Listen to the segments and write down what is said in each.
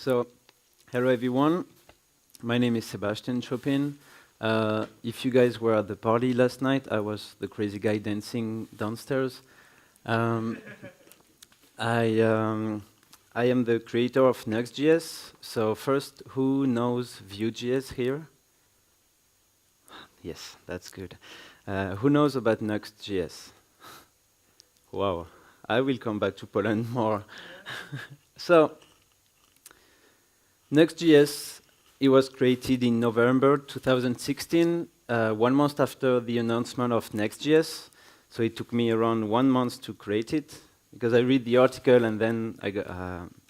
So, hello everyone. My name is Sébastien Chopin. If you guys were at the party last night, I was the crazy guy dancing downstairs. Um, I am the creator of Nuxt.js. So first, who knows Vue.js here? Yes, that's good. Who knows about Nuxt.js? Wow, I will come back to Poland more. So, Nuxt.js, it was created in November 2016, 1 month after the announcement of Next.js. So it took me around 1 month to create it, because I read the article and then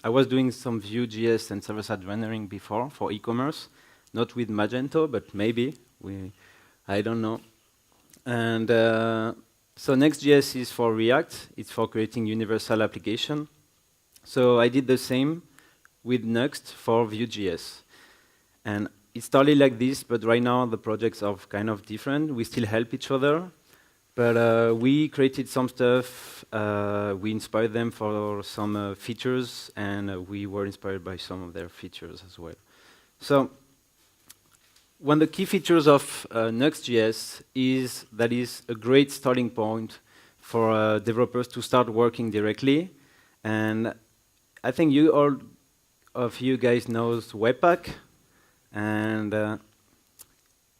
I was doing some Vue.js and server-side rendering before for e-commerce, not with Magento, but maybe, I don't know. And so Next.js is for React, it's for creating universal application. So I did the same with Nuxt for Vue.js. And it started like this, but right now the projects are kind of different. We still help each other, but we created some stuff, we inspired them for some features, and we were inspired by some of their features as well. So, one of the key features of Nuxt.js is that it's a great starting point for developers to start working directly. And I think you all of you guys knows Webpack, and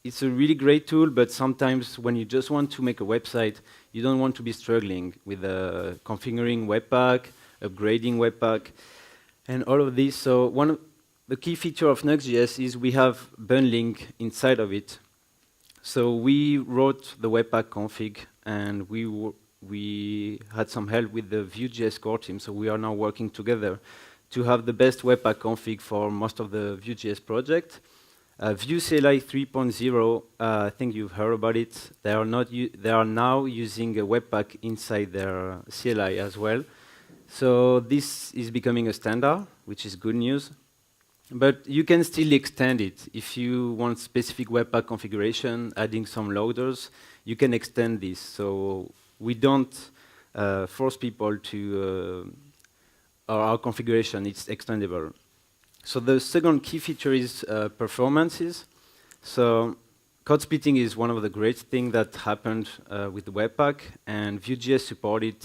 it's a really great tool, but sometimes when you just want to make a website, you don't want to be struggling with configuring Webpack, upgrading Webpack, and all of this. So one of the key feature of Nuxt.js is we have bundling inside of it. So we wrote the Webpack config, and we had some help with the Vue.js core team, so we are now working together to have the best Webpack config for most of the Vue.js project. Vue CLI 3.0, I think you've heard about it. They are now using a Webpack inside their CLI as well. So this is becoming a standard, which is good news. But you can still extend it. If you want specific Webpack configuration, adding some loaders, you can extend this. So we don't force people to our configuration, it's extendable. So the second key feature is performances. So code splitting is one of the great things that happened with Webpack, and Vue.js supported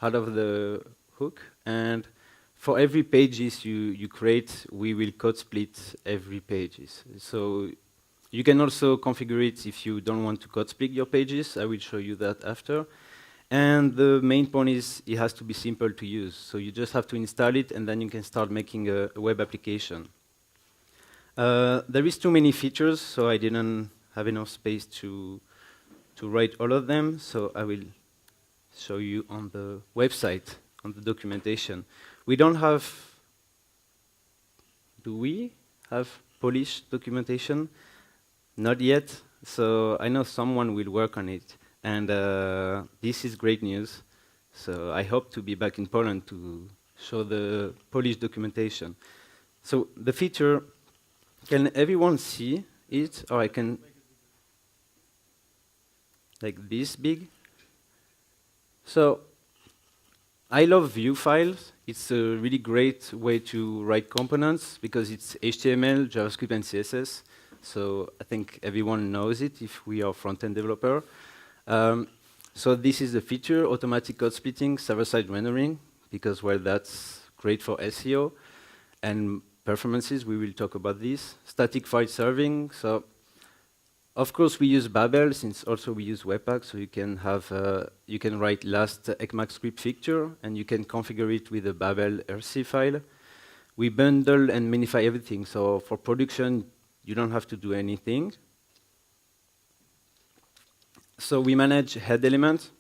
out of the hook. And for every pages you create, we will code split every pages. So you can also configure it if you don't want to code split your pages. I will show you that after. And the main point is it has to be simple to use. So you just have to install it, and then you can start making a web application. There is too many features, so I didn't have enough space to write all of them. So I will show you on the website, on the documentation. We don't have, do we have Polish documentation? Not yet. So I know someone will work on it. And this is great news. So I hope to be back in Poland to show the Polish documentation. So the feature, can everyone see it? Or I can, like this big? So I love Vue files. It's a really great way to write components because it's HTML, JavaScript, and CSS. So I think everyone knows it if we are front-end developer. So this is the feature, automatic code splitting, server-side rendering, because, well, that's great for SEO. And performances, we will talk about this. Static file serving, so of course we use Babel, since also we use Webpack, so you can have, you can write last ECMAScript feature, and you can configure it with a Babel RC file. We bundle and minify everything, so for production, you don't have to do anything. So we manage head elements,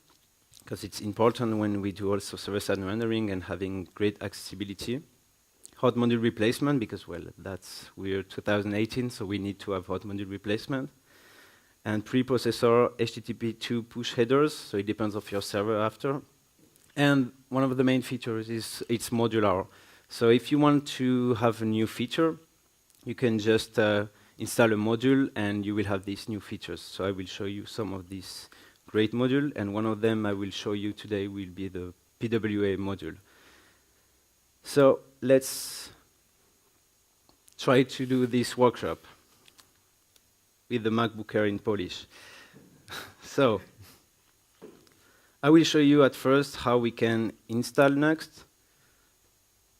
because it's important when we do also server-side rendering and having great accessibility. Hot module replacement, because, well, we're 2018, so we need to have hot module replacement. And preprocessor HTTP2 push headers, so it depends on your server after. And one of the main features is it's modular. So if you want to have a new feature, you can just install a module, and you will have these new features. So I will show you some of these great modules, and one of them I will show you today will be the PWA module. So let's try to do this workshop with the MacBook Air in Polish. So, I will show you at first how we can install Nuxt,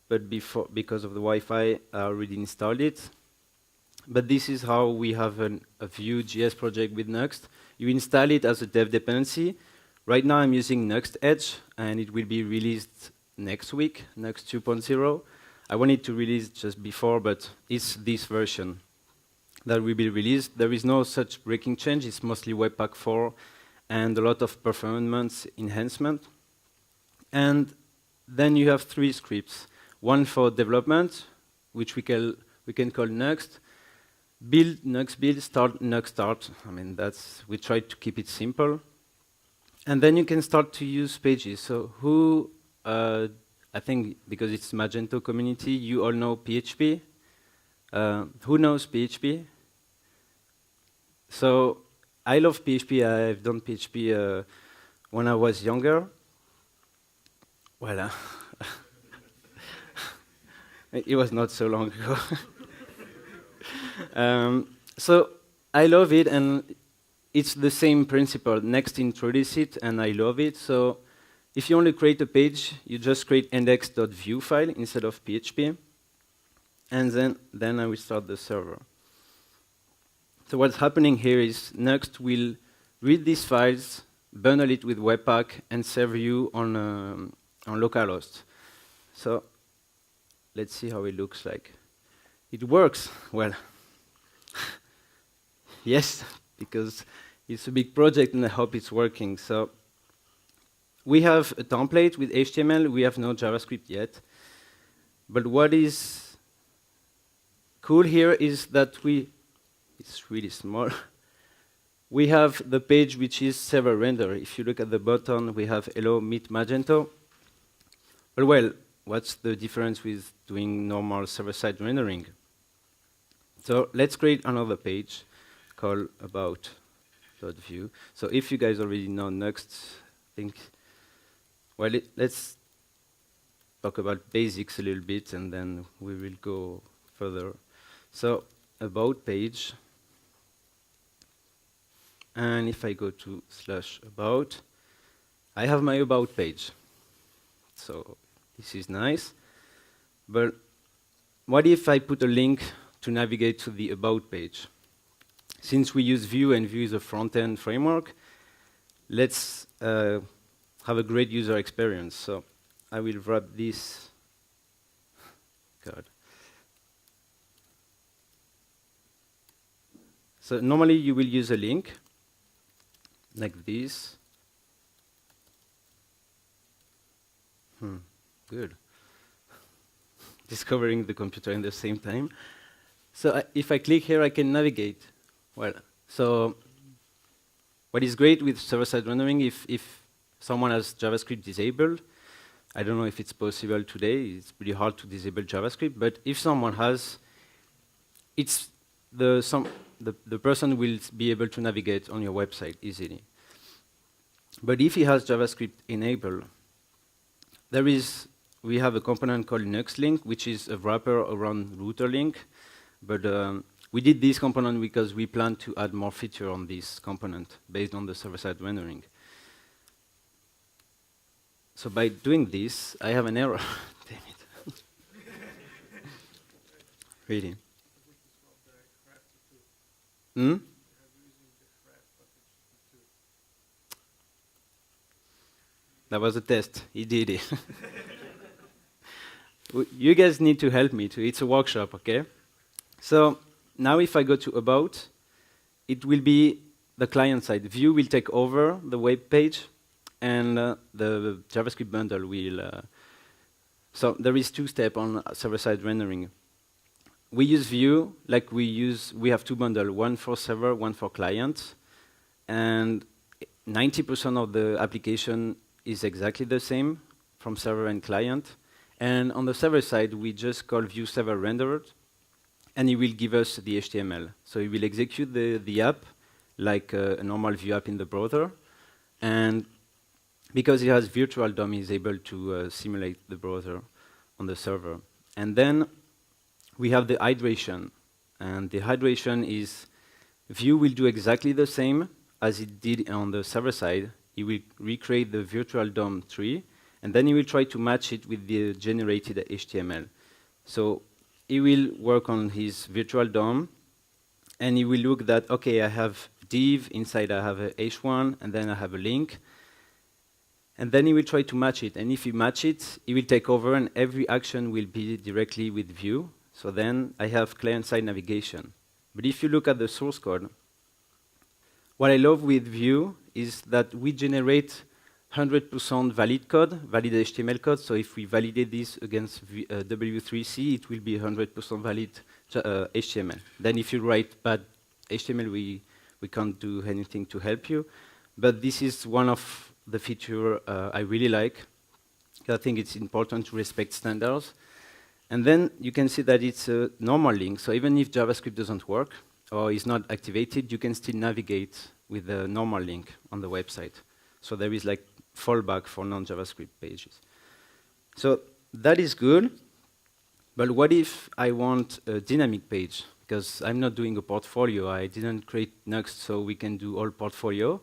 but because of the Wi-Fi, I already installed it. But this is how we have a Vue.js project with Nuxt. You install it as a dev dependency. Right now I'm using Nuxt.Edge, and it will be released next week, Nuxt 2.0. I wanted to release just before, but it's this version that will be released. There is no such breaking change. It's mostly Webpack 4 and a lot of performance enhancement. And then you have 3 scripts. One for development, which we can call Nuxt. Build, Nuxt build, start, Nuxt start. I mean, we try to keep it simple. And then you can start to use pages. So I think because it's Magento community, you all know PHP. Who knows PHP? So I love PHP. I've done PHP when I was younger. Well, it was not so long ago. So I love it, and it's the same principle. Next introduce it, and I love it. So if you only create a page, you just create index.vue file instead of PHP. And then I will start the server. So what's happening here is Nuxt will read these files, bundle it with Webpack, and serve you on localhost. So let's see how it looks like. It works. Well, yes, because it's a big project and I hope it's working. So we have a template with HTML. We have no JavaScript yet. But what is cool here is that it's really small. We have the page which is server render. If you look at the button, we have hello, meet Magento. Well, what's the difference with doing normal server-side rendering? So let's create another page called about.vue. So if you guys already know Nuxt, let's talk about basics a little bit, and then we will go further. So about page, and if I go to /about, I have my about page. So this is nice. But what if I put a link to navigate to the about page? Since we use Vue and Vue is a front-end framework, let's have a great user experience. So I will wrap this. God. So normally you will use a link like this. Good. Discovering the computer in the same time. So if I click here, I can navigate. Well, so what is great with server-side rendering, if someone has JavaScript disabled, I don't know if it's possible today. It's pretty hard to disable JavaScript. But if someone has, the person will be able to navigate on your website easily. But if he has JavaScript enabled, we have a component called NuxtLink, which is a wrapper around router link. But we did this component because we plan to add more feature on this component based on the server-side rendering. So by doing this, I have an error. Damn it. Really. That was a test. He did it. You guys need to help me too. It's a workshop, okay? So now if I go to About, it will be the client side. Vue will take over the web page, and the JavaScript bundle will. So there is 2 steps on server-side rendering. We use Vue like we have 2 bundles, one for server, one for client, and 90% of the application is exactly the same from server and client. And on the server side, we just call Vue server rendered, and it will give us the HTML. So it will execute the app like a normal Vue app in the browser. And because it has virtual DOM, it's able to simulate the browser on the server. And then we have the hydration. And the hydration is Vue will do exactly the same as it did on the server side. It will recreate the virtual DOM tree, and then it will try to match it with the generated HTML. So he will work on his virtual DOM, and he will look that, okay, I have div, inside I have a h1, and then I have a link. And then he will try to match it. And if he match it, he will take over, and every action will be directly with Vue. So then I have client-side navigation. But if you look at the source code, what I love with Vue is that we generate 100% valid code, valid HTML code. So if we validate this against W3C, it will be 100% valid HTML. Then if you write bad HTML, we can't do anything to help you. But this is one of the features I really like. I think it's important to respect standards. And then you can see that it's a normal link. So even if JavaScript doesn't work or is not activated, you can still navigate with a normal link on the website. So there is like fallback for non-JavaScript pages. So that is good. But what if I want a dynamic page? Because I'm not doing a portfolio. I didn't create Nuxt so we can do all portfolio.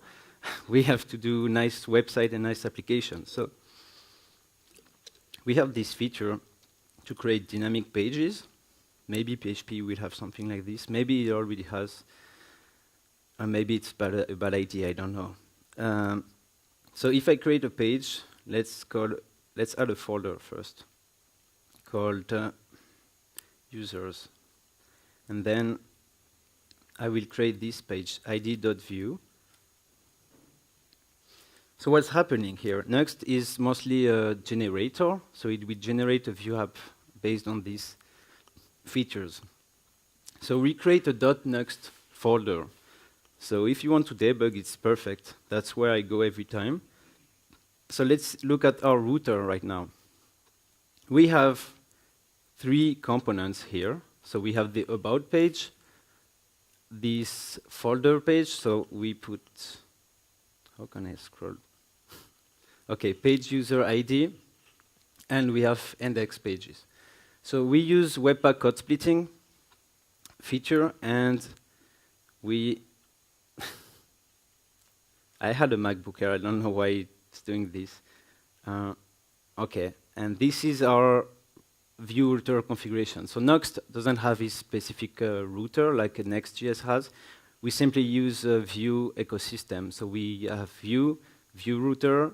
We have to do nice website and nice applications. So we have this feature to create dynamic pages. Maybe PHP will have something like this. Maybe it already has. Or maybe it's a bad idea, I don't know. So if I create a page, let's add a folder first called users. And then I will create this page, id.view. So what's happening here? Nuxt is mostly a generator, so it will generate a Vue app based on these features. So we create a .nuxt folder. So if you want to debug, it's perfect. That's where I go every time. So let's look at our router right now. We have 3 components here. So we have the about page, this folder page. So we put, how can I scroll? Okay, page user ID, and we have index pages. So we use Webpack code splitting feature, and I had a MacBook here. I don't know why it's doing this. Okay, and this is our Vue router configuration. So Nuxt doesn't have a specific router like Next.js has. We simply use a Vue ecosystem. So we have Vue, Vue router,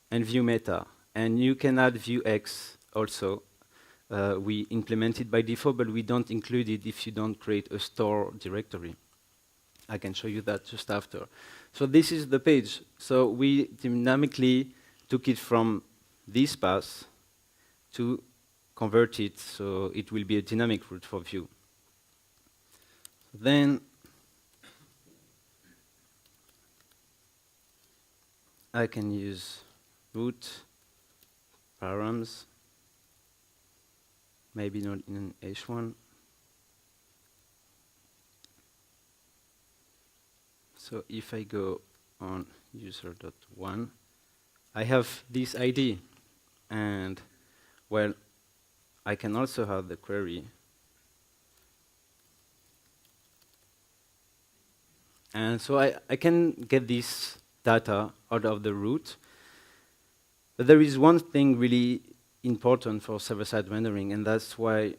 and Vue meta. And you can add Vuex also. We implement it by default, but we don't include it if you don't create a store directory. I can show you that just after. So this is the page. So we dynamically took it from this path to convert it, so it will be a dynamic route for Vue. Then I can use root params, maybe not in an h1. So if I go on user.1, I have this ID, and well, I can also have the query. And so I can get this data out of the root. But there is one thing really important for server-side rendering, and that's why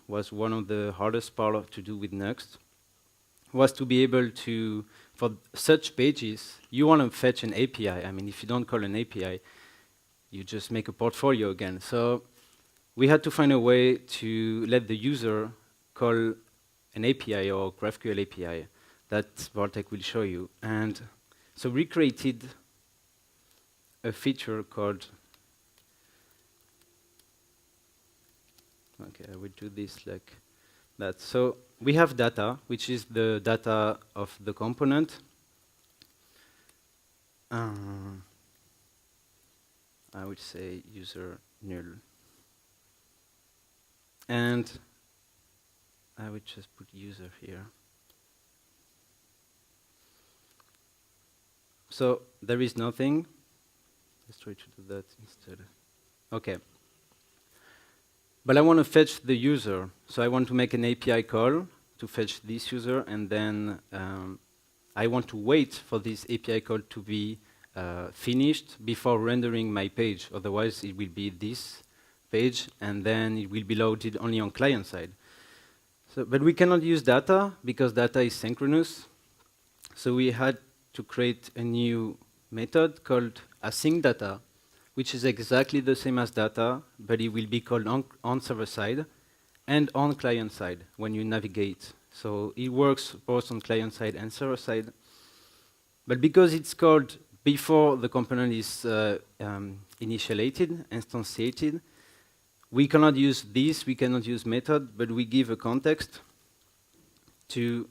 was one of the hardest part to do with Nuxt, was to be able to, for such pages, you want to fetch an API. I mean, if you don't call an API, you just make a portfolio again. So we had to find a way to let the user call an API or GraphQL API that Bartek will show you. And so we created a feature called, okay, I will do this like that. So we have data, which is the data of the component. I would say user null. And I would just put user here. So there is nothing. Let's try to do that instead. Okay. But I want to fetch the user. So I want to make an API call to fetch this user, and then I want to wait for this API call to be finished before rendering my page. Otherwise, it will be this page, and then it will be loaded only on client side. So, but we cannot use data because data is synchronous. So we had to create a new method called async data, which is exactly the same as data, but it will be called on server side and on client side when you navigate. So it works both on client side and server side. But because it's called before the component is initiated, instantiated, we cannot use this, we cannot use method, but we give a context to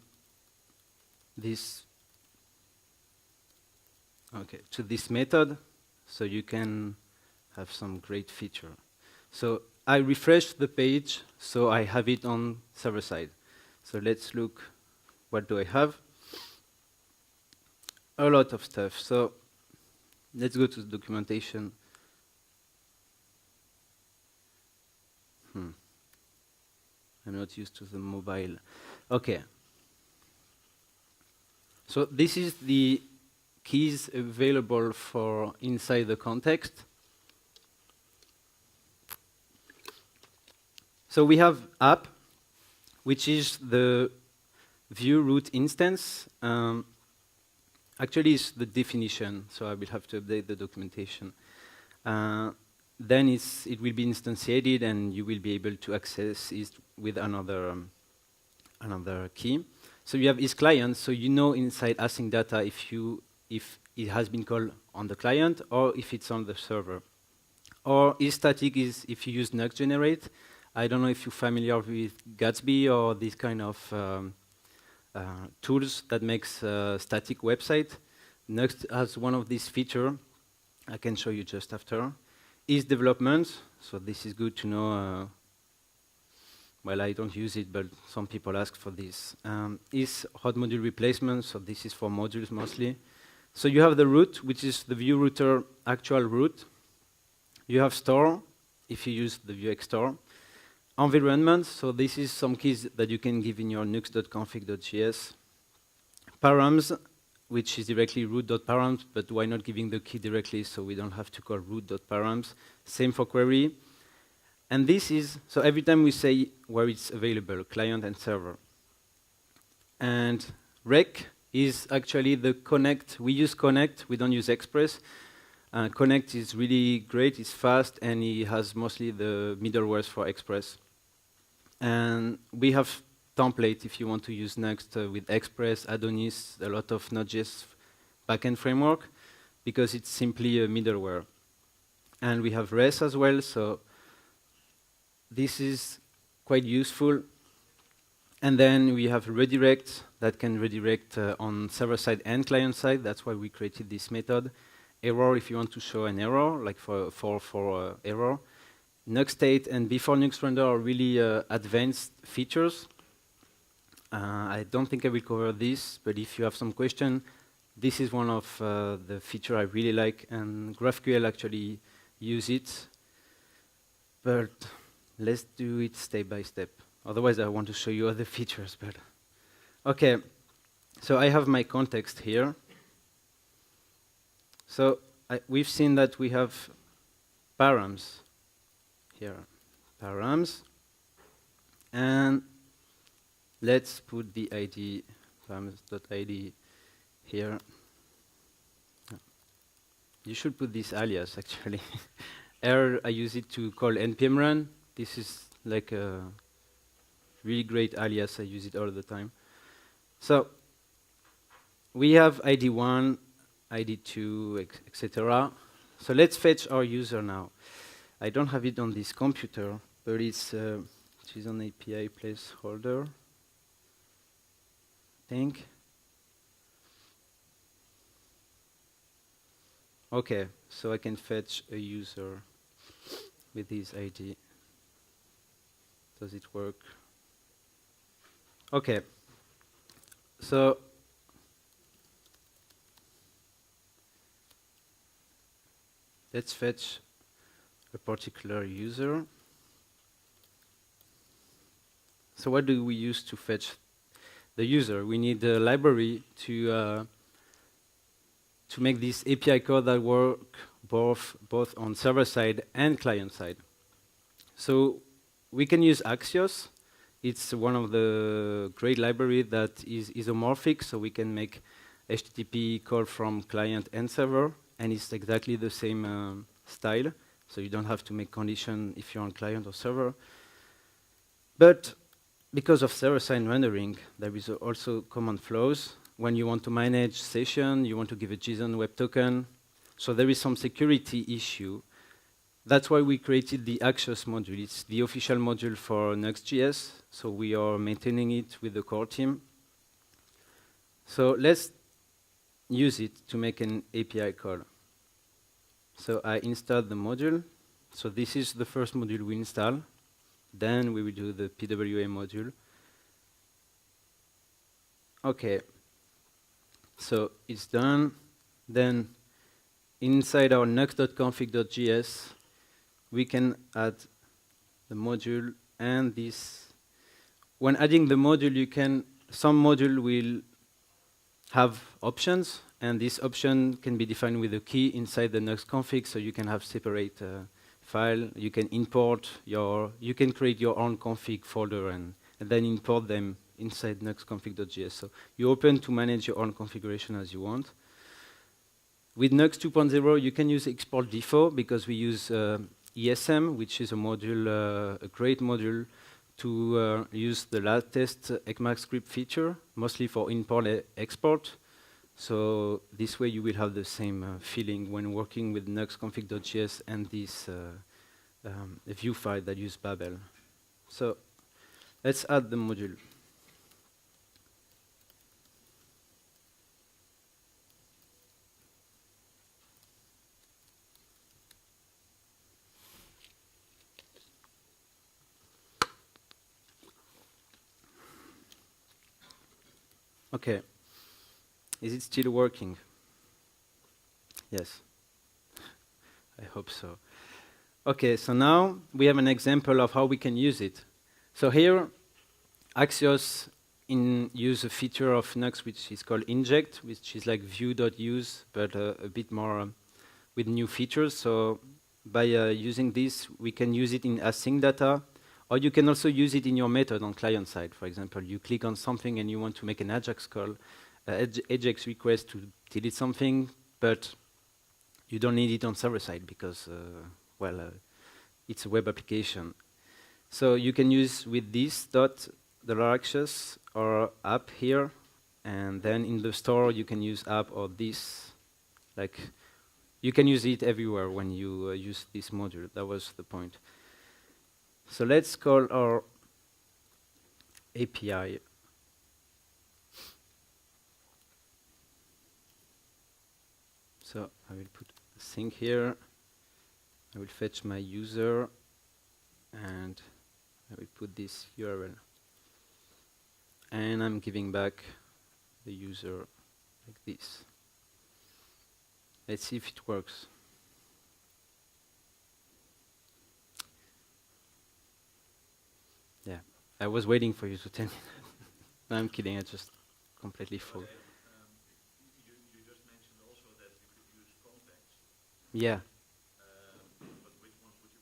this to this method, so you can have some great feature. So I refresh the page, so I have it on server side. So let's look, what do I have? A lot of stuff. So let's go to the documentation. I'm not used to the mobile. Okay. So this is the keys available for inside the context. So we have app, which is the view root instance. Actually, it's the definition, so I will have to update the documentation. Then it will be instantiated, and you will be able to access it with another key. So you have isClient, so you know inside async data if it has been called on the client or if it's on the server. Or isStatic is if you use Nuxt.generate. I don't know if you're familiar with Gatsby or these kind of tools that makes a static website. Nuxt has one of these features. I can show you just after. Is development, so this is good to know. Well, I don't use it, but some people ask for this. Is hot module replacement, so this is for modules mostly. So you have the root, which is the view router actual root. You have store, if you use the Vuex store. Environment, so this is some keys that you can give in your nuxt.config.js. Params, which is directly root.params, but why not giving the key directly so we don't have to call root.params. Same for query. And this is, so every time we say where it's available, client and server. And rec is actually the connect. We use connect, we don't use express. Connect is really great, it's fast, and it has mostly the middlewares for express. And we have template if you want to use Nuxt with Express, Adonis, a lot of Node.js backend framework, because it's simply a middleware. And we have REST as well, so this is quite useful. And then we have redirect that can redirect on server side and client side. That's why we created this method. Error if you want to show an error, like for error. Nuxt state and before Nuxt render are really advanced features. I don't think I will cover this, but if you have some question, this is one of the feature I really like, and GraphQL actually use it. But let's do it step by step. Otherwise, I want to show you other features. But okay, so I have my context here. So we've seen that we have params here, params, and let's put the ID, params.id here. You should put this alias, actually. Error, I use it to call npm run. This is like a really great alias. I use it all the time. So we have ID1, ID2, etc. So let's fetch our user now. I don't have it on this computer, but it's on API placeholder, I think. Okay, so I can fetch a user with his ID. Does it work? Okay, so let's fetch a particular user. So what do we use to fetch the user? We need a library to make this API code that work both on server side and client side. So we can use Axios. It's one of the great library that is isomorphic, so we can make HTTP call from client and server, and it's exactly the same style. So you don't have to make condition if you're on client or server. But because of server-side rendering, there is also common flows. When you want to manage session, you want to give a JSON web token. So there is some security issue. That's why we created the Axios module. It's the official module for Nuxt.js. So we are maintaining it with the core team. So let's use it to make an API call. So I installed the module. So this is the first module we install. Then we will do the PWA module. Okay. So it's done. Then inside our nuxt.config.js, we can add the module and this. When adding the module, some module will have options, and this option can be defined with a key inside the Nuxt config, so you can have separate file. You can you can create your own config folder and then import them inside nuxt.config.js. So you're open to manage your own configuration as you want. With Nuxt 2.0, you can use export default because we use ESM, which is a module, a great module to use the latest ECMAScript feature, mostly for import export. So this way you will have the same feeling when working with nuxt.config.js and this view file that use Babel. So let's add the module. Okay. Is it still working? Yes. I hope so. Okay, so now we have an example of how we can use it. So here, Axios use a feature of Nuxt which is called inject, which is like view.use, but a bit more with new features. So by using this, we can use it in async data, or you can also use it in your method on client side. For example, you click on something and you want to make an AJAX call, AJAX request to delete something, but you don't need it on server side because, it's a web application. So you can use with this $Axios or app here, and then in the store you can use app or this. Like, you can use it everywhere when you use this module. That was the point. So let's call our API. So I will put a thing here. I will fetch my user, and I will put this URL. And I'm giving back the user like this. Let's see if it works. Yeah, I was waiting for you to tell me. No, I'm kidding, I just completely full. You just mentioned also that you could use context. Yeah. But which ones would you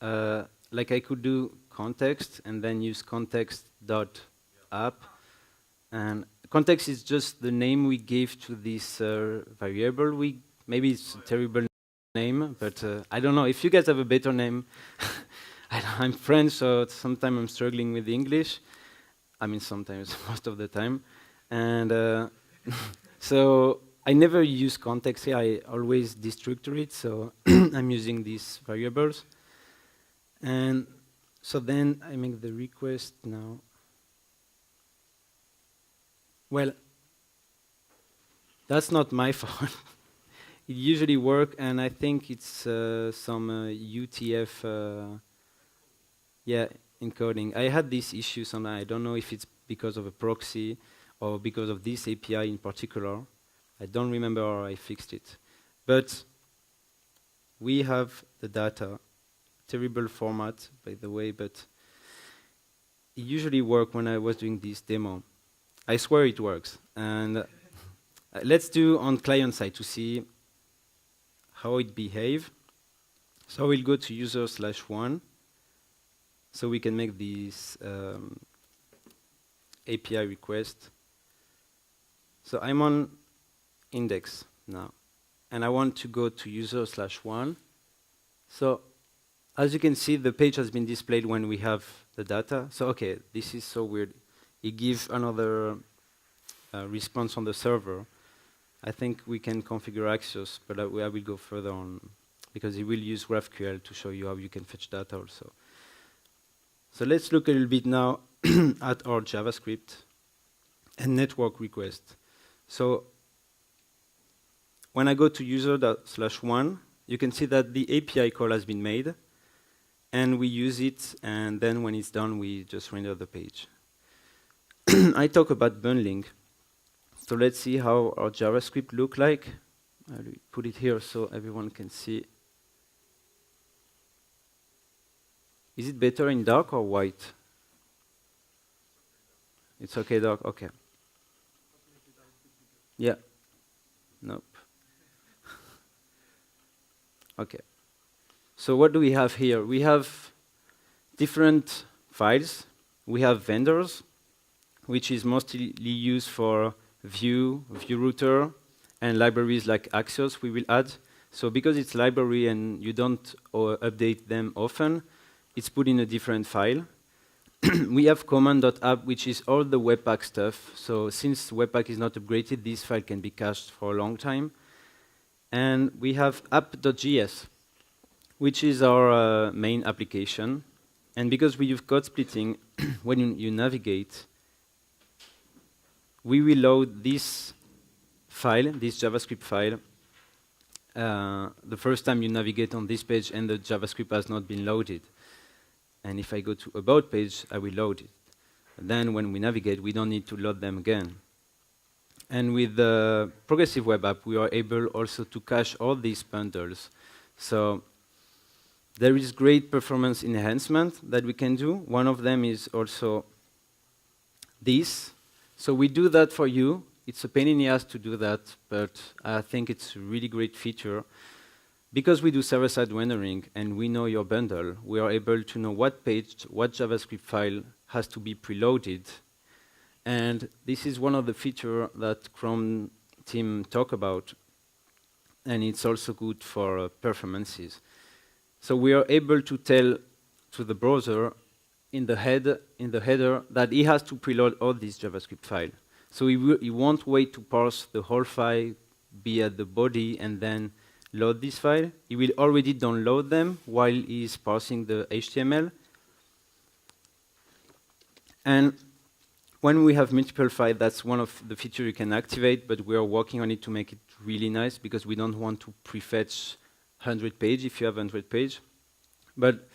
prefer? Like I could do context and then use context.app. And context is just the name we gave to this variable. Maybe it's a terrible name, but I don't know. If you guys have a better name, I'm French, so sometimes I'm struggling with English. I mean, sometimes, most of the time. And so I never use context here. I always destructure it, so I'm using these variables. And so then I make the request now. Well, that's not my fault. It usually works, and I think it's some UTF encoding. I had this issue sometimes. I don't know if it's because of a proxy or because of this API in particular. I don't remember how I fixed it. But we have the data. Terrible format, by the way, but it usually worked when I was doing this demo. I swear it works. And let's do on client side to see how it behaves. So we'll go to user/1. So we can make this API request. So I'm on index now. And I want to go to user/1. So as you can see, the page has been displayed when we have the data. So okay, this is so weird. It gives another response on the server. I think we can configure Axios, but I will go further on because it will use GraphQL to show you how you can fetch data also. So let's look a little bit now at our JavaScript and network request. So when I go to user/1, you can see that the API call has been made, and we use it, and then when it's done, we just render the page. I talk about bundling. So let's see how our JavaScript look like. I'll put it here so everyone can see. Is it better in dark or white? It's okay dark, okay. Yeah. Nope. Okay. So what do we have here? We have different files. We have vendors, which is mostly used for view router, and libraries like Axios we will add. So because it's library and you don't update them often, it's put in a different file. We have command.app, which is all the Webpack stuff. So since Webpack is not upgraded, this file can be cached for a long time. And we have app.js, which is our main application. And because we use code splitting, when you navigate, we will load this file, this JavaScript file, the first time you navigate on this page and the JavaScript has not been loaded. And if I go to About page, I will load it. And then when we navigate, we don't need to load them again. And with the progressive web app, we are able also to cache all these bundles. So there is great performance enhancement that we can do. One of them is also this. So we do that for you. It's a pain in the ass to do that, but I think it's a really great feature. Because we do server-side rendering and we know your bundle, we are able to know what page, what JavaScript file has to be preloaded. And this is one of the features that Chrome team talk about. And it's also good for performances. So we are able to tell to the browser in the header that he has to preload all these JavaScript files. So he won't wait to parse the whole file, be at the body, and then load this file. He will already download them while he's parsing the HTML. And when we have multiple files, that's one of the features you can activate, but we are working on it to make it really nice because we don't want to prefetch 100 pages if you have 100 pages. But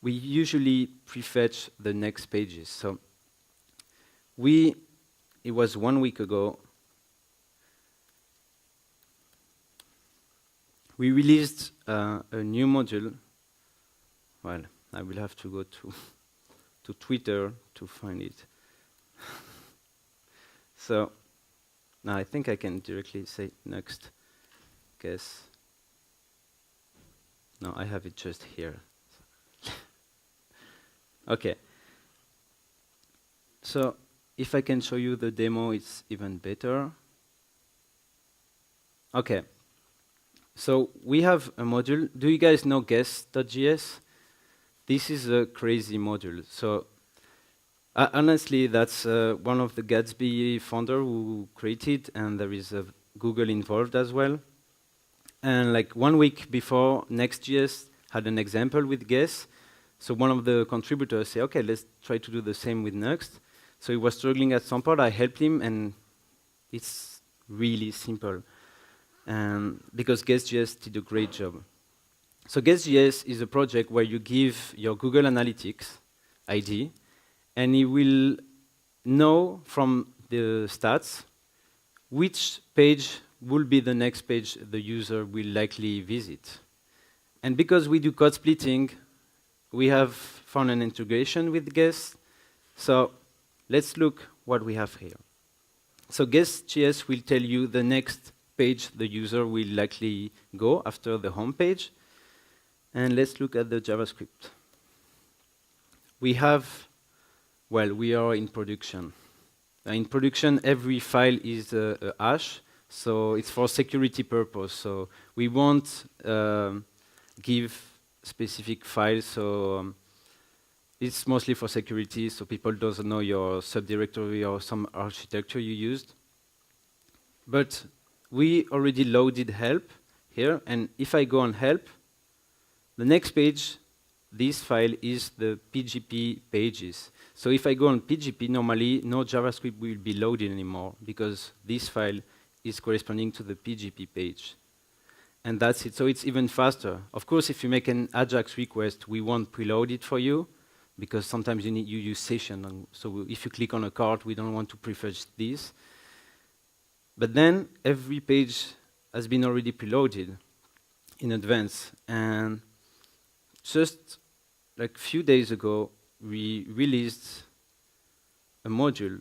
we usually prefetch the next pages. So it was 1 week ago, we released a new module. Well, I will have to go to Twitter to find it. So now I think I can directly say next. Guess. No, I have it just here. Okay. So if I can show you the demo, it's even better. Okay. So we have a module. Do you guys know guess.js? This is a crazy module. So honestly, that's one of the Gatsby founder who created, and there is Google involved as well. And like 1 week before, Nuxt.js had an example with guess. So one of the contributors said, okay, let's try to do the same with Nuxt. So he was struggling at some point. I helped him, and it's really simple. Because Guess.js did a great job. So Guess.js is a project where you give your Google Analytics ID, and it will know from the stats which page will be the next page the user will likely visit. And because we do code splitting, we have found an integration with Guess. So let's look what we have here. So guest.js will tell you the next page the user will likely go after the home page. And let's look at the JavaScript. We have, well, we are in production. In production, every file is a hash, so it's for security purpose. So we won't give specific files, so it's mostly for security, so people don't know your subdirectory or some architecture you used. But we already loaded help here, and if I go on help, the next page, this file is the PGP pages. So if I go on PGP, normally no JavaScript will be loaded anymore because this file is corresponding to the PGP page. And that's it, so it's even faster. Of course, if you make an AJAX request, we won't preload it for you because sometimes you use session. And so if you click on a card, we don't want to prefetch this. But then every page has been already preloaded in advance. And just like a few days ago, we released a module.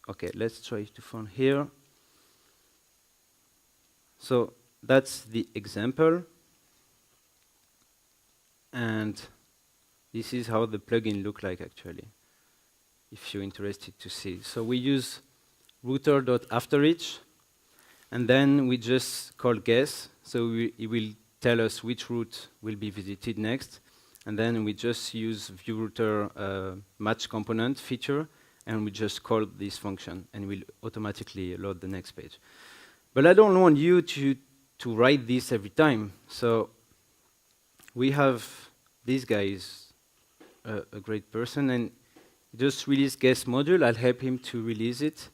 Okay, let's try to find here. So that's the example. And this is how the plugin looks like actually, if you're interested to see. So we use router.aftereach, and then we just call guess. So it will tell us which route will be visited next. And then we just use viewRouter match component feature, and we just call this function, and we'll automatically load the next page. But I don't want you to write this every time. So we have this guy is a great person, and just release guest module. I'll help him to release it.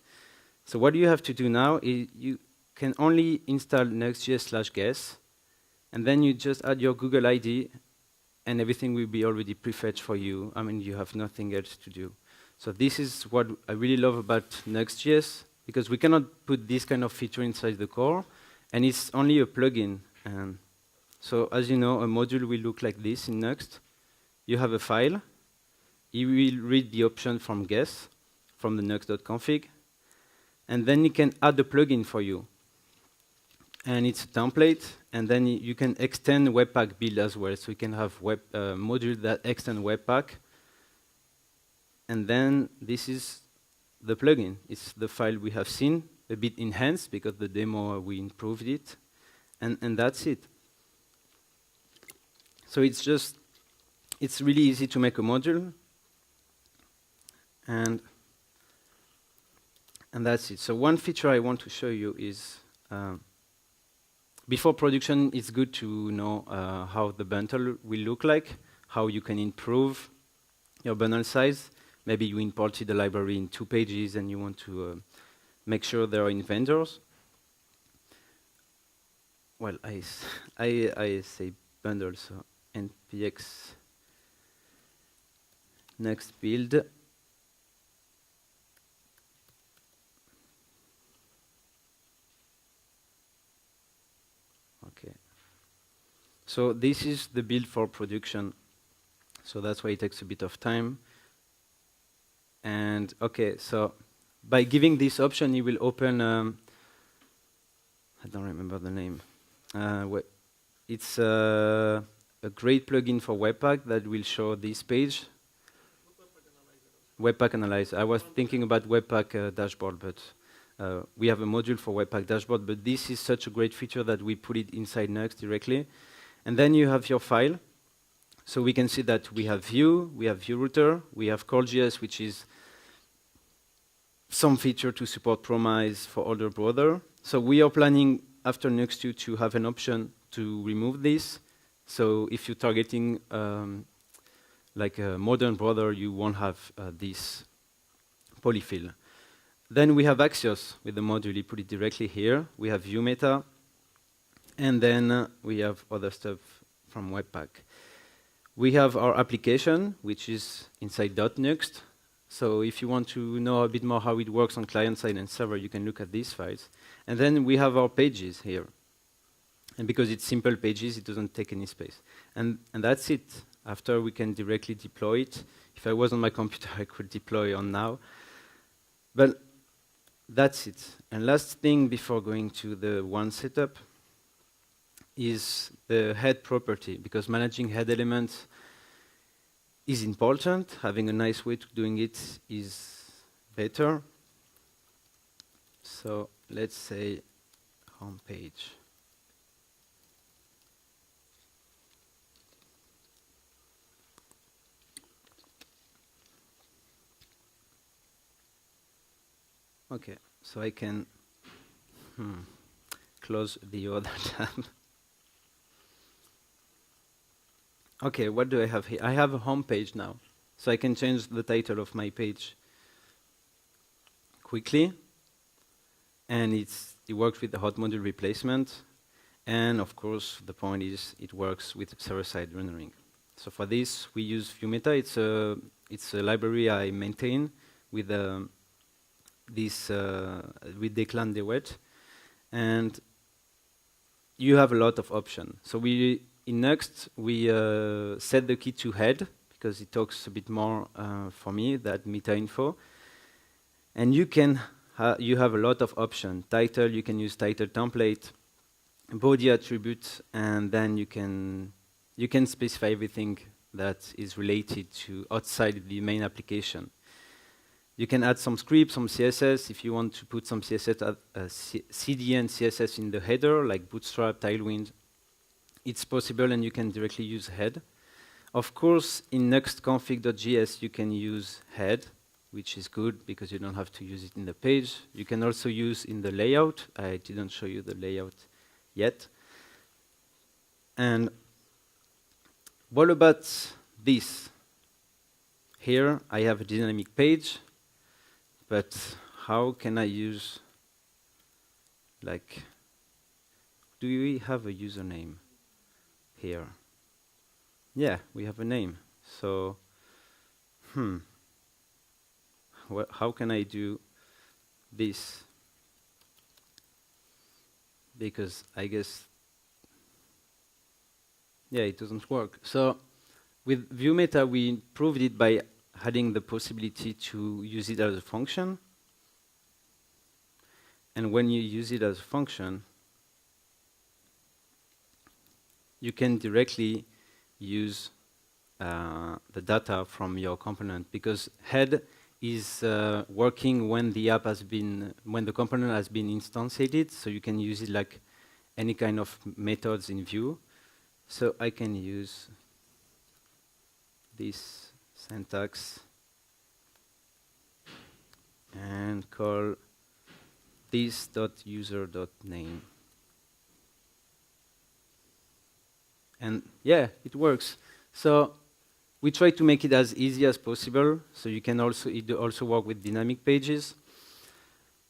So what you have to do now is you can only install Nuxt.js/guest, and then you just add your Google ID, and everything will be already prefetched for you. I mean, you have nothing else to do. So this is what I really love about Nuxt.js, because we cannot put this kind of feature inside the core, and it's only a plugin. And so as you know, a module will look like this in Nuxt. You have a file. You will read the option from guest, from the nuxt.config, and then you can add a plugin for you. And it's a template, and then you can extend Webpack build as well. So you can have module that extend Webpack. And then this is the plugin. It's the file we have seen, a bit enhanced because the demo we improved it. And that's it. So it's really easy to make a module. And that's it. So one feature I want to show you is, before production, it's good to know how the bundle will look like, how you can improve your bundle size. Maybe you imported the library in 2 pages and you want to make sure they are in vendors. Well, I say bundle, so npx next build. Okay. So this is the build for production. So that's why it takes a bit of time. And okay, so by giving this option, you will open, I don't remember the name. It's a great plugin for Webpack that will show this page. Webpack Analyzer. I was thinking about Webpack dashboard, but we have a module for Webpack dashboard, but this is such a great feature that we put it inside Nuxt directly. And then you have your file. So we can see that we have Vue, we have viewRouter, we have core.js, which is some feature to support Promise for older browser. So we are planning after Nuxt to have an option to remove this. So if you're targeting like a modern browser, you won't have this polyfill. Then we have Axios with the module. You put it directly here. We have Vue Meta. And then we have other stuff from Webpack. We have our application, which is inside .nuxt. So if you want to know a bit more how it works on client side and server, you can look at these files. And then we have our pages here. And because it's simple pages, it doesn't take any space. And that's it. After, we can directly deploy it. If I was on my computer, I could deploy on now. But that's it. And last thing before going to the one setup is the head property, because managing head elements is important. Having a nice way to doing it is better. So let's say home page. Okay, so I can close the other tab. Okay, what do I have here? I have a home page now, so I can change the title of my page quickly, and it works with the hot module replacement, and of course the point is it works with server-side rendering. So for this we use ViewMeta. It's a library I maintain with with Declan Dewet, and you have a lot of options. So in Nuxt we set the key to head because it talks a bit more for me than meta info, and you have a lot of options. Title, you can use title template, body attribute, and then you can specify everything that is related to outside the main application. You can add some scripts, some CSS. If you want to put some CSS, CDN CSS in the header, like Bootstrap, Tailwind, it's possible, and you can directly use head. Of course, in Nuxt.config.js, you can use head, which is good because you don't have to use it in the page. You can also use in the layout. I didn't show you the layout yet. And what about this? Here, I have a dynamic page. But how can I use, like, do we have a username here? Yeah, we have a name. So, how can I do this? Because I guess, yeah, it doesn't work. So with ViewMeta, we improved it by adding the possibility to use it as a function. And when you use it as a function, you can directly use the data from your component, because head is working when the component has been instantiated, so you can use it like any kind of methods in Vue. So I can use this syntax and call this.user.name. And yeah, it works. So we try to make it as easy as possible, so you can also work with dynamic pages.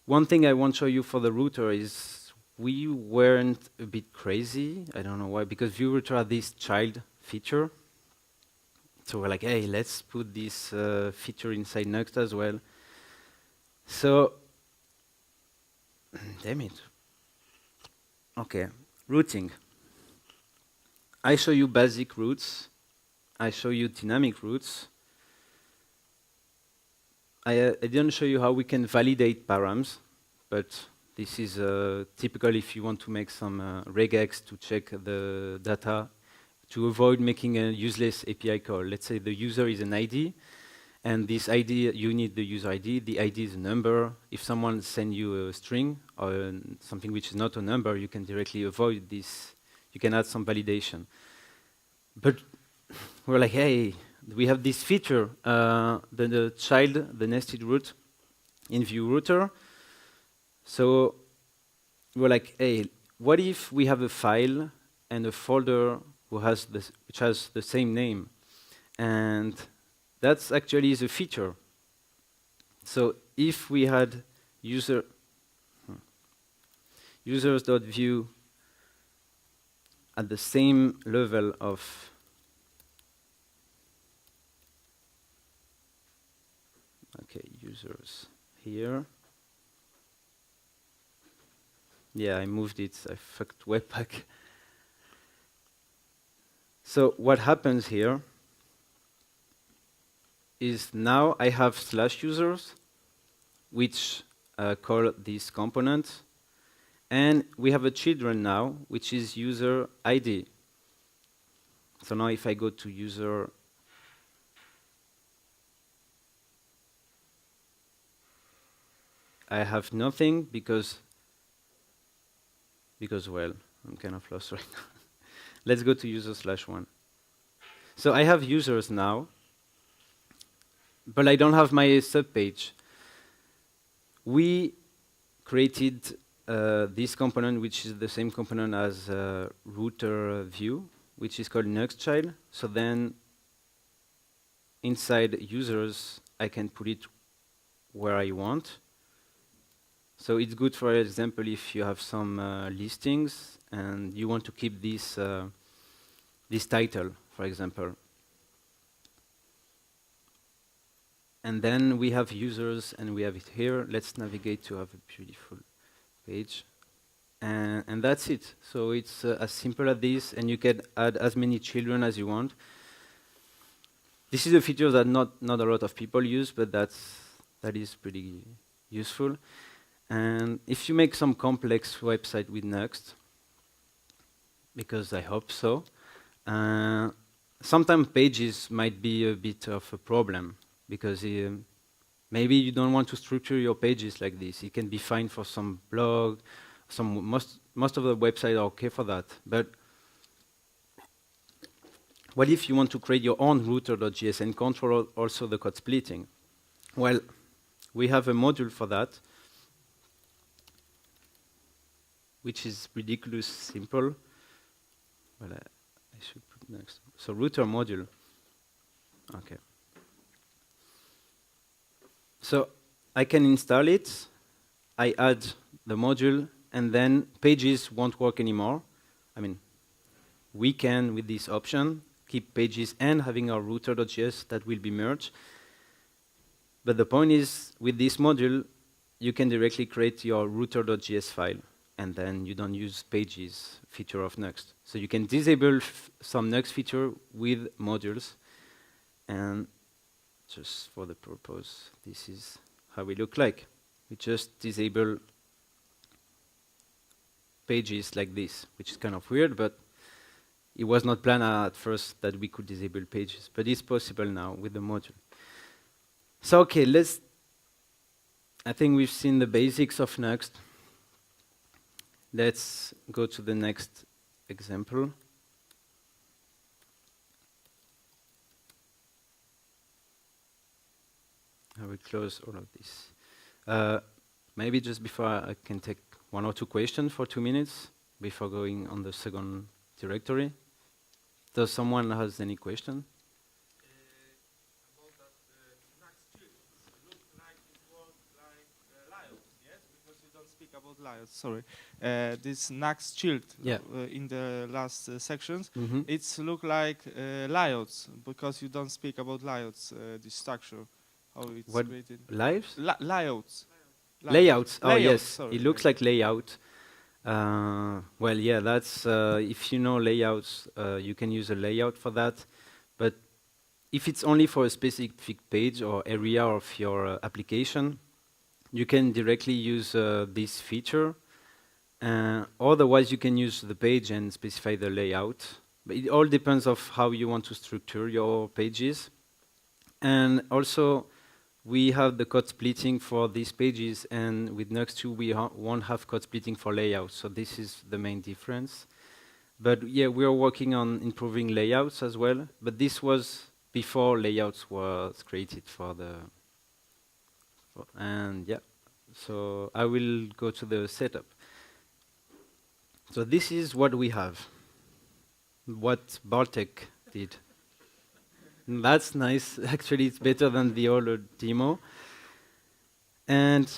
One thing I want to show you for the router is we weren't a bit crazy. I don't know why, because Vue router had this child feature. So we're like, hey, let's put this feature inside Nuxt as well. So, damn it. Okay, routing. I show you basic routes. I show you dynamic routes. I didn't show you how we can validate params, but this is typical if you want to make some regex to check the data, to avoid making a useless API call. Let's say the user is an ID, and this ID, you need the user ID. The ID is a number. If someone sends you a string or something which is not a number, you can directly avoid this. You can add some validation. But we're like, hey, we have this feature, the child, the nested root in Vue router. So we're like, hey, what if we have a file and a folder which has the same name? And that's actually the feature. So if we had users.view at the same level of users here. Yeah, I moved it. I fucked Webpack. So what happens here is now I have slash users, which call this component. And we have a children now, which is user ID. So now if I go to user, I have nothing because well, I'm kind of lost right now. Let's go to user/1. So I have users now, but I don't have my subpage. We created this component, which is the same component as router view, which is called Nuxt.js. So then inside users, I can put it where I want. So it's good, for example, if you have some listings and you want to keep this this title, for example. And then we have users, and we have it here. Let's navigate to have a beautiful page. And that's it. So it's as simple as this, and you can add as many children as you want. This is a feature that not a lot of people use, but that is pretty useful. And if you make some complex website with Nuxt, because I hope so, sometimes pages might be a bit of a problem, because maybe you don't want to structure your pages like this. It can be fine for some blog. Most of the websites are okay for that. But what if you want to create your own router.js and control also the code splitting? Well, we have a module for that, which is ridiculously simple. Well, I should put next. So router module. Okay. So I can install it. I add the module, and then pages won't work anymore. I mean, we can, with this option, keep pages and having our router.js that will be merged. But the point is, with this module, you can directly create your router.js file, and then you don't use pages feature of Nuxt. So you can disable some Nuxt feature with modules, and just for the purpose, this is how we look like. We just disable pages like this, which is kind of weird, but it was not planned at first that we could disable pages, but it's possible now with the module. So okay, I think we've seen the basics of Nuxt. Let's go to the next example. I will close all of this. Maybe just before I can take 1 or 2 questions for 2 minutes before going on the second directory. Does someone has any question? About that Nuxt child, it looked like it worked like layouts, yes? Because you don't speak about layouts, sorry. This Nuxt child in the last sections, it's look like layouts, because you don't speak about layouts, this structure, how it's created. Lives? Layouts. Layouts. Oh, yes. Sorry. It looks like layout. Well, yeah, that's if you know layouts, you can use a layout for that. But if it's only for a specific page or area of your application, you can directly use this feature. Otherwise, you can use the page and specify the layout. But it all depends of how you want to structure your pages. And also, we have the code splitting for these pages, and with Nuxt 2, we won't have code splitting for layouts. So this is the main difference. But yeah, we are working on improving layouts as well. But this was before layouts was created for the. And yeah, so I will go to the setup. So this is what we have. What Bartek did. That's nice. Actually, it's better than the older demo. And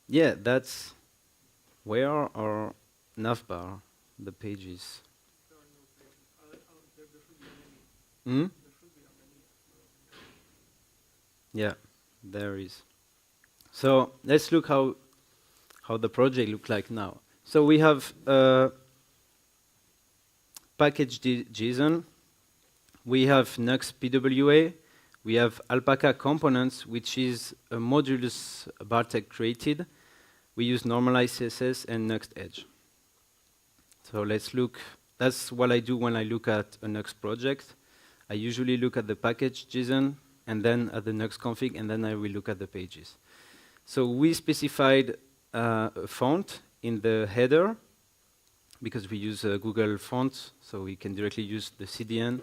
yeah, that's where our navbar, the pages. Yeah, there is. So let's look how the project looks like now. So we have package JSON. We have Nuxt PWA, we have Alpaca components, which is a modules Bartek created. We use normalized CSS and Nuxt Edge. So let's look. That's what I do when I look at a Nuxt project. I usually look at the package JSON, and then at the Nuxt config, and then I will look at the pages. So we specified a font in the header, because we use Google Fonts, so we can directly use the CDN.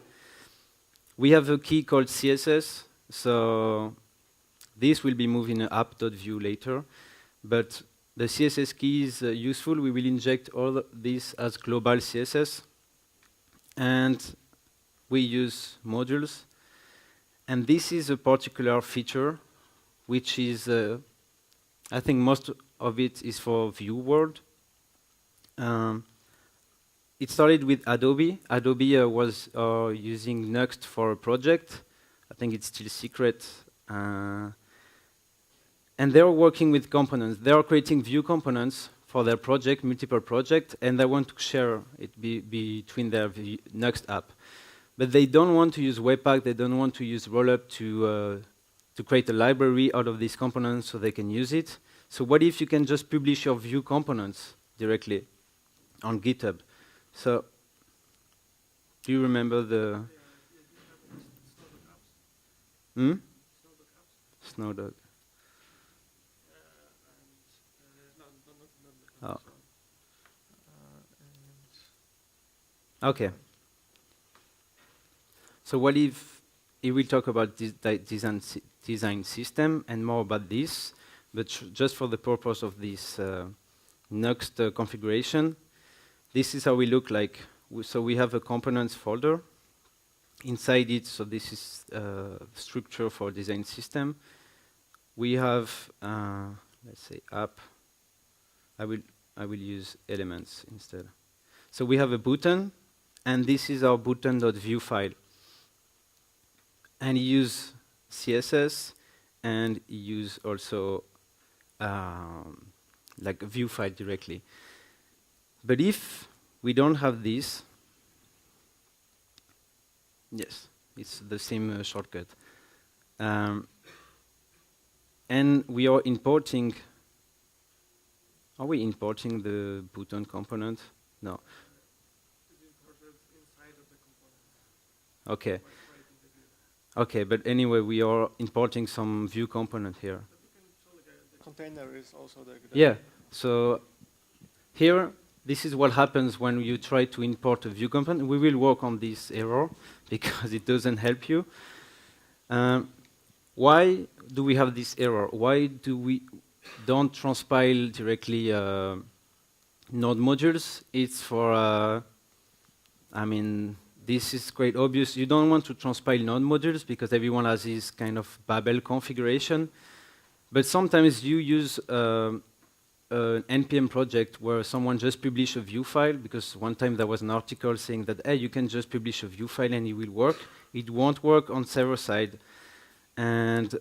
We have a key called CSS, so this will be moved in an app.view later, but the CSS key is useful. We will inject all this as global CSS, and we use modules. And this is a particular feature, which is, I think most of it is for Vue world. It started with Adobe. Adobe was using Nuxt for a project. I think it's still secret. And they're working with components. They are creating Vue components for their project, multiple projects, and they want to share it between their Nuxt app. But they don't want to use Webpack. They don't want to use Rollup to create a library out of these components so they can use it. So what if you can just publish your Vue components directly on GitHub? So, do you remember the Snowdog? Oh. Okay. So what if we talk about this design system and more about this, but just for the purpose of this Nuxt configuration? This is how we look like. So we have a components folder. Inside it, so this is structure for design system. We have, let's say, app. I will use elements instead. So we have a button, and this is our button.vue file. And you use CSS, and you use also like a Vue file directly. But if we don't have this, yes, it's the same shortcut. And we are importing, are we importing the button component? No. It's imported inside of the component. Okay. Okay, but anyway, we are importing some Vue component here. The container is also the Yeah, so here, this is what happens when you try to import a Vue component. We will work on this error because it doesn't help you. Why do we have this error? Why do we don't transpile directly node modules? It's for, I mean, this is quite obvious. You don't want to transpile node modules because everyone has this kind of Babel configuration. But sometimes you use an NPM project where someone just published a Vue file, because one time there was an article saying that, hey, you can just publish a Vue file and it will work. It won't work on server side. And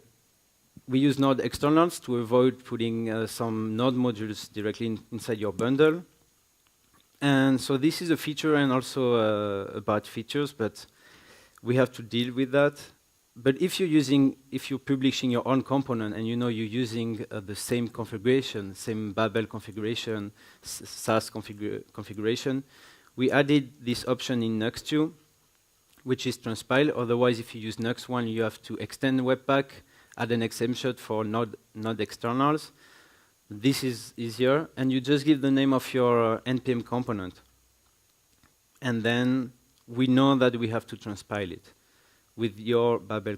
we use node externals to avoid putting some node modules directly inside your bundle. And so this is a feature and also about features, but we have to deal with that. But if you're publishing your own component and you know you're using the same configuration, same Babel configuration, SAS configuration, we added this option in Nuxt.js, which is transpile. Otherwise, if you use Nuxt one, you have to extend Webpack, add an exemption for node externals. This is easier, and you just give the name of your NPM component. And then we know that we have to transpile it with your Babel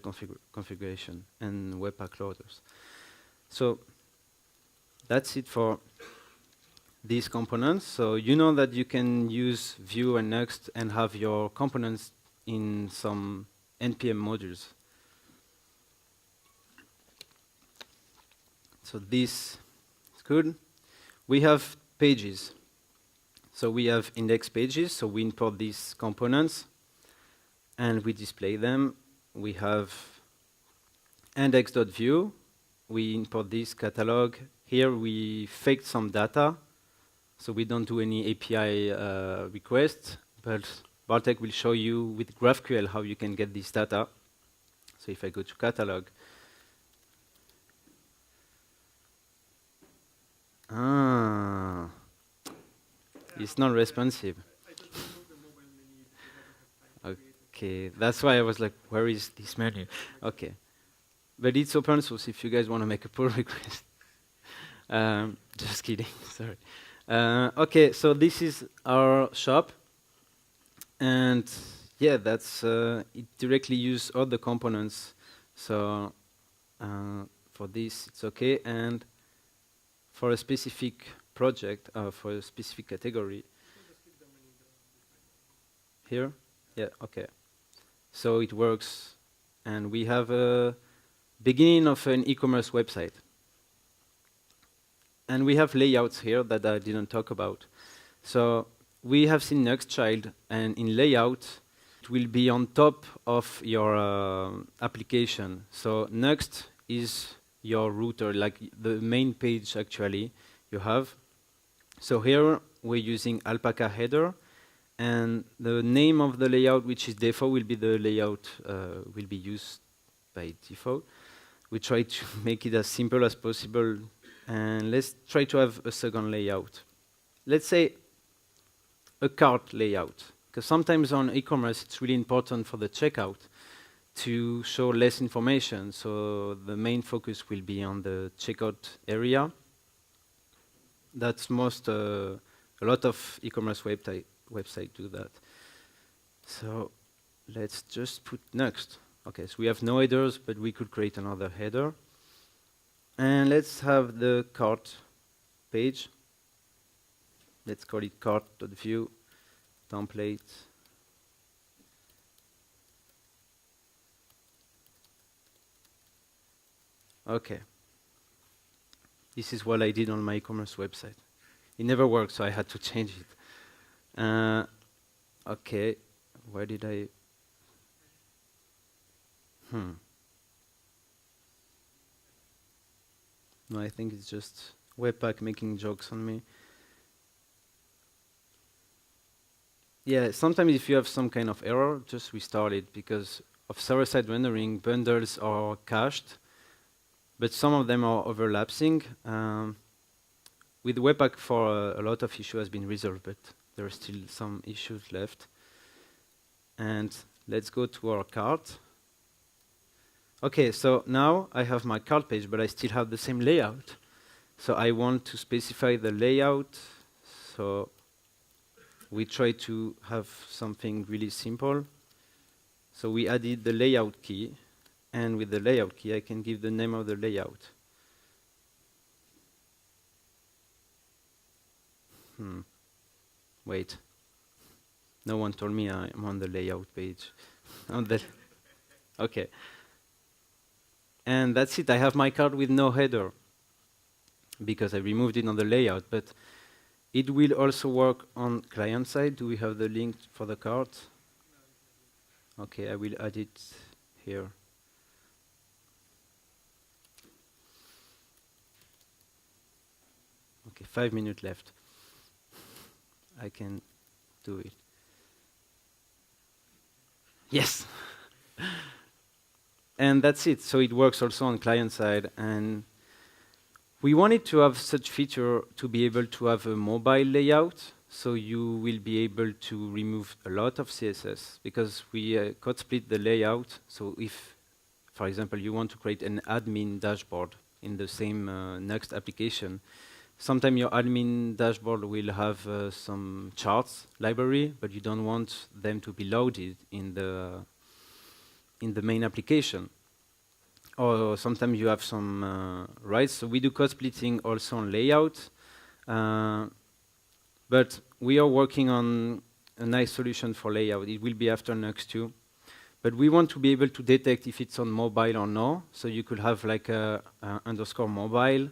configuration and Webpack loaders. So that's it for these components. So you know that you can use Vue and Nuxt and have your components in some NPM modules. So this is good. We have pages. So we have index pages, so we import these components and we display them. We have index.vue. We import this catalog. Here we faked some data, so we don't do any API requests, but Bartek will show you with GraphQL how you can get this data. So if I go to catalog, it's not responsive. Okay, that's why I was like, where is this menu? Okay, but it's open source if you guys want to make a pull request. Just kidding, sorry. Okay, so this is our shop, and yeah, that's it directly uses all the components. So for this, it's okay, and for a specific project, for a specific category. Here, yeah, okay. So it works, and we have a beginning of an e-commerce website. And we have layouts here that I didn't talk about. So we have seen Nuxt.child, and in layout, it will be on top of your application. So Nuxt is your router, like the main page actually you have. So here we're using alpaca header, and the name of the layout, which is default, will be the layout will be used by default. We try to make it as simple as possible, and let's try to have a second layout. Let's say a cart layout, because sometimes on e-commerce it's really important for the checkout to show less information. So the main focus will be on the checkout area. That's a lot of e-commerce website do that. So let's just put Nuxt. Okay, so we have no headers, but we could create another header. And let's have the cart page. Let's call it cart.view template. Okay. This is what I did on my e-commerce website. It never worked, so I had to change it. Okay, where did I? No, I think it's just Webpack making jokes on me. Yeah, sometimes if you have some kind of error, just restart it, because of server-side rendering, bundles are cached, but some of them are overlapping. With Webpack, a lot of issue has been resolved, but there are still some issues left. And let's go to our cart. Okay, so now I have my cart page, but I still have the same layout. So I want to specify the layout. So we try to have something really simple. So we added the layout key, and with the layout key, I can give the name of the layout. Wait. No one told me I'm on the layout page. Okay. And that's it. I have my card with no header because I removed it on the layout, but it will also work on client side. Do we have the link for the card? Okay, I will add it here. Okay, 5 minutes left. I can do it. Yes. And that's it. So it works also on client side. And we wanted to have such feature to be able to have a mobile layout. So you will be able to remove a lot of CSS because we code split the layout. So if, for example, you want to create an admin dashboard in the same Nuxt application, sometimes your admin dashboard will have some charts library, but you don't want them to be loaded in the main application. Or sometimes you have some rights. So we do code splitting also on layout. But we are working on a nice solution for layout. It will be after Nuxt 2. But we want to be able to detect if it's on mobile or no. So you could have like a underscore mobile.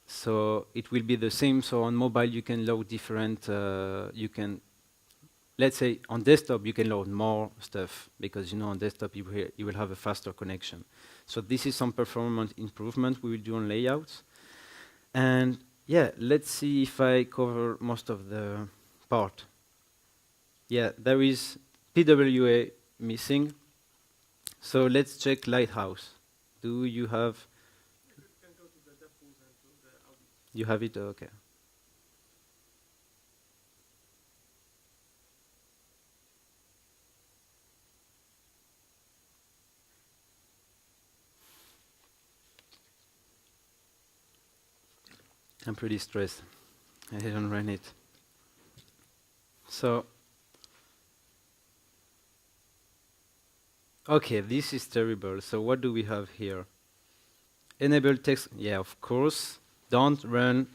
So it will be the same. So on mobile, you can load different, let's say on desktop, you can load more stuff because on desktop, you will have a faster connection. So this is some performance improvement we will do on layouts. And yeah, let's see if I cover most of the part. Yeah, there is PWA missing. So let's check Lighthouse. Do you have? You can go to the DevTools and to the audit. You have it? Okay. I'm pretty stressed. I didn't run it. So, okay, this is terrible. So what do we have here? Enable text. Yeah, of course. Don't run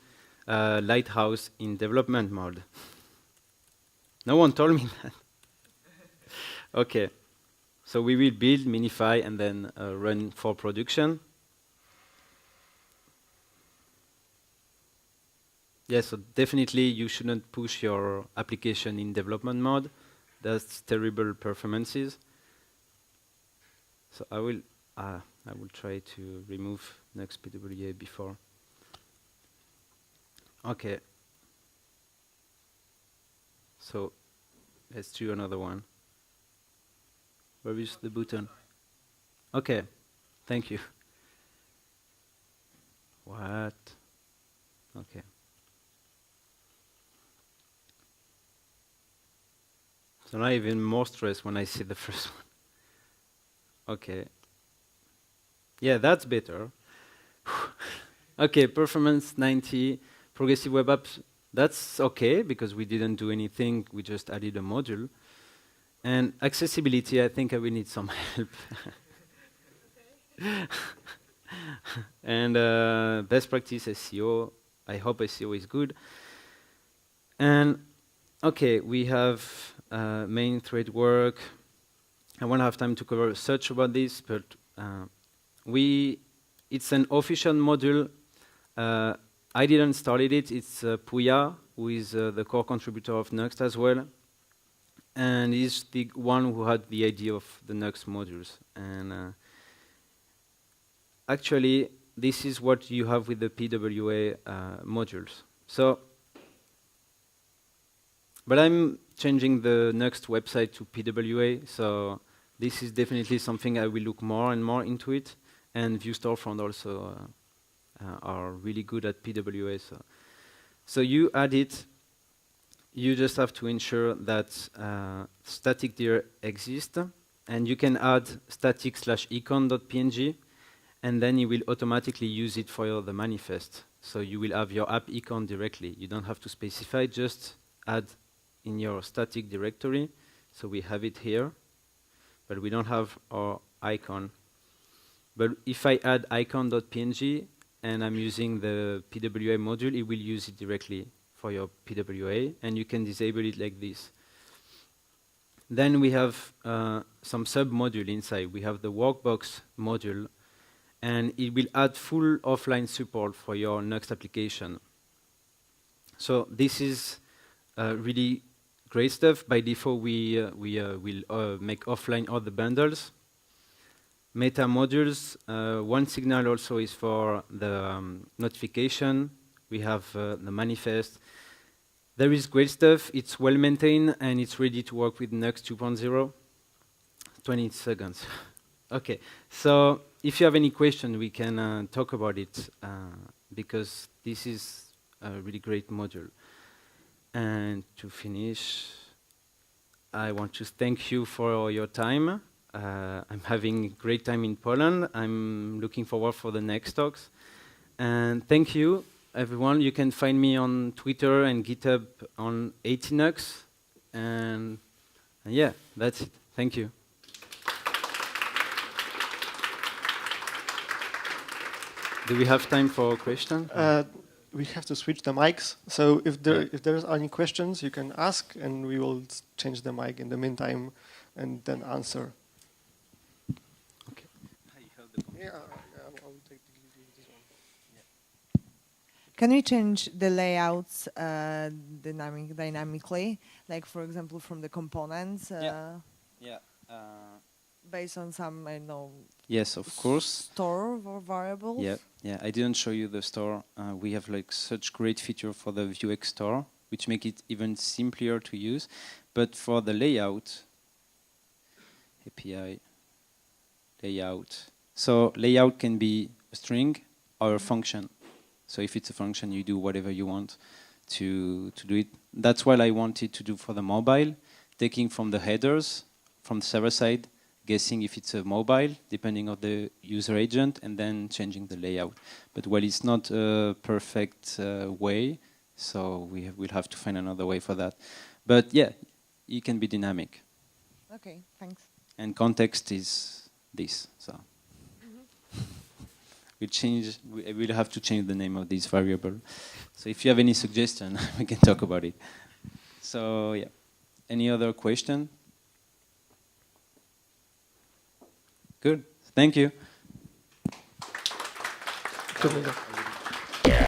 Lighthouse in development mode. No one told me that. Okay. So we will build, minify, and then run for production. Yeah, so definitely you shouldn't push your application in development mode. That's terrible performances. So I will try to remove Nuxt PWA before. Okay. So let's do another one. Where is the button? Okay. Thank you. What? Okay. So now even more stress when I see the first one. Okay. Yeah, that's better. Okay, performance 90, progressive web apps, that's okay because we didn't do anything, we just added a module. And accessibility, I think I will need some help. And best practice SEO, I hope SEO is good. And okay, we have main thread work. I won't have time to cover search about this, but it's an official module. I didn't start it. It's PWA, who is the core contributor of Nuxt as well. And he's the one who had the idea of the Nuxt modules. And actually, this is what you have with the PWA modules. So, but I'm changing the Nuxt website to PWA, so this is definitely something I will look more and more into it. And Vue Storefront also are really good at PWA. So you add it. You just have to ensure that static dir exists, and you can add static/icon.png, and then you will automatically use it for the manifest. So you will have your app icon directly. You don't have to specify, just add in your static directory. So we have it here, but we don't have our icon. But if I add icon.png and I'm using the PWA module, it will use it directly for your PWA, and you can disable it like this. Then we have some sub-module inside. We have the Workbox module, and it will add full offline support for your Nuxt application. So this is really great stuff. By default, we will make offline all the bundles. Meta modules, one signal also is for the notification. We have the manifest. There is great stuff. It's well maintained, and it's ready to work with Nuxt 2.0. 20 seconds. Okay, so if you have any question, we can talk about it, because this is a really great module. And to finish, I want to thank you for your time. I'm having a great time in Poland. I'm looking forward for the next talks. And thank you, everyone. You can find me on Twitter and GitHub on 80nux. And yeah, that's it. Thank you. Do we have time for a question? We have to switch the mics. So if there's any questions, you can ask, and we will change the mic in the meantime, and then answer. Okay. Yeah, I will take this one. Yeah. Can we change the layouts dynamically, like for example from the components? Yeah. Based on some, I know. Yes, of course. Store or variables. Yeah. I didn't show you the store. We have like such great feature for the Vuex store, which make it even simpler to use. But for the layout API, layout. So layout can be a string or a function. So if it's a function, you do whatever you want to do it. That's what I wanted to do for the mobile, taking from the headers, from the server side, guessing if it's a mobile, depending on the user agent, and then changing the layout. But well, it's not a perfect way, so we'll have to find another way for that. But yeah, it can be dynamic. Okay, thanks. And context is this. So we'll have to change the name of this variable. So if you have any suggestion, we can talk about it. So yeah, any other question? Good. Thank you. Good.